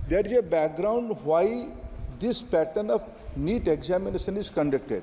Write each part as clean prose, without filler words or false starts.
there is a background why this pattern of NEET examination is conducted.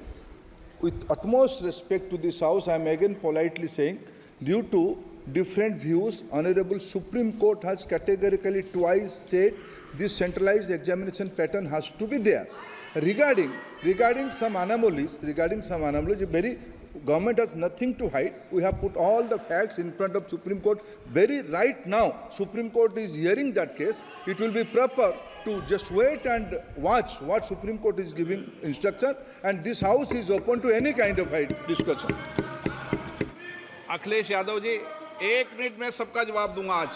With utmost respect to this House, I am again politely saying, due to different views, Honorable Supreme Court has categorically twice said this centralized examination pattern has to be there. Regarding some anomalies, very government has nothing to hide. We have put all the facts in front of Supreme Court. Very right now, Supreme Court is hearing that case. It will be proper to just wait and watch what Supreme Court is giving instruction, and this House is open to any kind of discussion. Akhilesh Yadav ji, 1 minute में सबका जवाब दूंगा आज।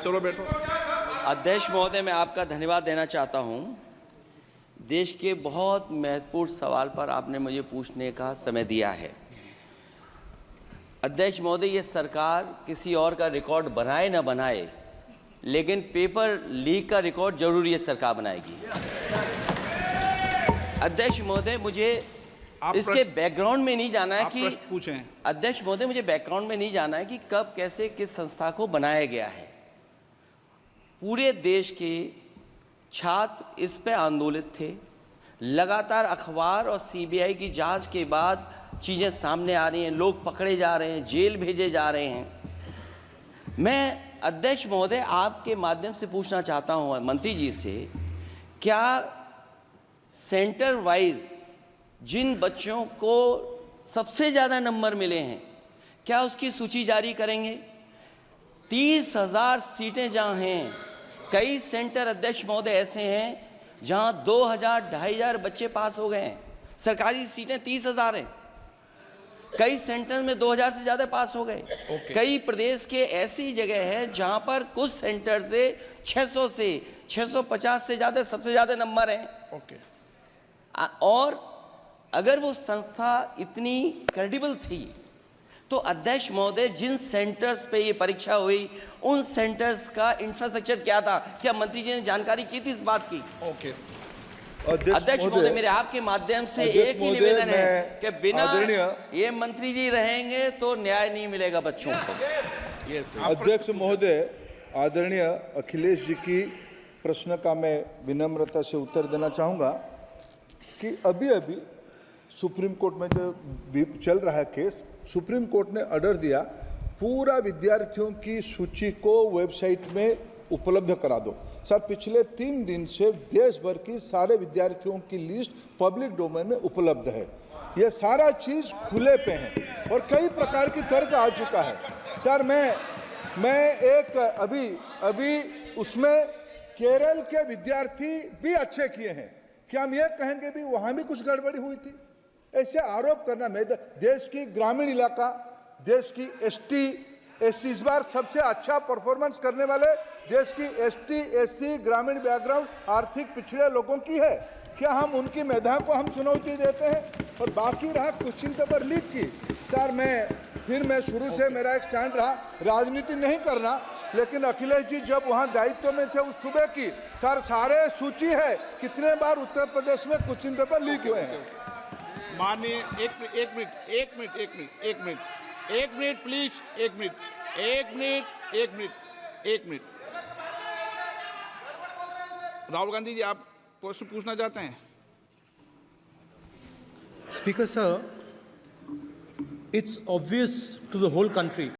चलो बैठो। अध्यक्ष महोदय, मैं आपका धन्यवाद देना चाहता हूं। देश के बहुत महत्वपूर्ण सवाल पर आपने मुझे पूछने का समय दिया है। अध्यक्ष महोदय, ये सरकार किसी और का रिकॉर्ड बनाए ना बनाए, लेकिन पेपर लीक का रिकॉर्ड जरूर ये सरकार बनाएगी। अध्यक्ष महोदय, मुझे इसके बैकग्राउंड में नहीं जाना है कि पूछें। अध्यक्ष महोदय, मुझे बैकग्राउंड में नहीं जाना है कि कब, कैसे, किस संस्था को बनाया गया है। पूरे देश के छात्र इस पे आंदोलित थे। लगातार अखबार और सीबीआई की जांच के बाद चीज़ें सामने आ रही हैं, लोग पकड़े जा रहे हैं, जेल भेजे जा रहे हैं। मैं अध्यक्ष महोदय आपके माध्यम से पूछना चाहता हूं मंत्री जी से, क्या सेंटर वाइज जिन बच्चों को सबसे ज़्यादा नंबर मिले हैं, क्या उसकी सूची जारी करेंगे? 30,000 सीटें जहां हैं, कई सेंटर अध्यक्ष महोदय ऐसे हैं जहां 2,000, 2,500 बच्चे पास हो गए हैं। सरकारी सीटें 30,000 हैं, कई सेंटर में 2,000 से ज़्यादा पास हो गए। कई प्रदेश के ऐसी जगह है जहां पर कुछ सेंटर से 600 से 650 से ज़्यादा सबसे ज़्यादा नंबर हैं। और अगर वो संस्था इतनी क्रेडिबल थी तो अध्यक्ष महोदय, जिन सेंटर्स पे ये परीक्षा हुई उन सेंटर्स का इंफ्रास्ट्रक्चर क्या था? क्या मंत्री जी ने जानकारी की थी इस बात की? अध्यक्ष महोदय, मेरे आपके माध्यम से एक ही निवेदन है कि बिना ये मंत्री जी रहेंगे तो न्याय नहीं मिलेगा बच्चों को। अध्यक्ष महोदय, आदरणीय अखिलेश जी की प्रश्न का मैं विनम्रता से उत्तर देना चाहूँगा कि अभी सुप्रीम कोर्ट में जो चल रहा है केस, सुप्रीम कोर्ट ने ऑर्डर दिया पूरा विद्यार्थियों की सूची को वेबसाइट में उपलब्ध करा दो। सर, पिछले 3 दिन से देश भर की सारे विद्यार्थियों की लिस्ट पब्लिक डोमेन में उपलब्ध है। ये सारा चीज़ खुले पे है और कई प्रकार की तर्क आ चुका है। सर, मैं एक अभी उसमें केरल के विद्यार्थी भी अच्छे किए हैं, क्या हम ये कहेंगे भी वहाँ भी कुछ गड़बड़ी हुई थी? ऐसे आरोप करना, मैं देश की ग्रामीण इलाका, देश की एसटी एससी इस बार सबसे अच्छा परफॉर्मेंस करने वाले देश की एसटी एससी ग्रामीण बैकग्राउंड आर्थिक पिछड़े लोगों की है। क्या हम उनकी मेधा को हम चुनौती देते हैं? और बाकी रहा क्वेश्चन पेपर लीक की, सर मैं शुरू से मेरा एक स्टैंड रहा, राजनीति नहीं करना, लेकिन अखिलेश जी जब वहाँ दायित्व में थे उस सुबह की, सर सारे सूची है कितने बार उत्तर प्रदेश में क्वेश्चन पेपर लीक हुए हैं। माननीय एक मिनट प्लीज, एक मिनट। राहुल गांधी जी, आप प्रश्न पूछना चाहते हैं? Speaker sir, it's obvious to the whole country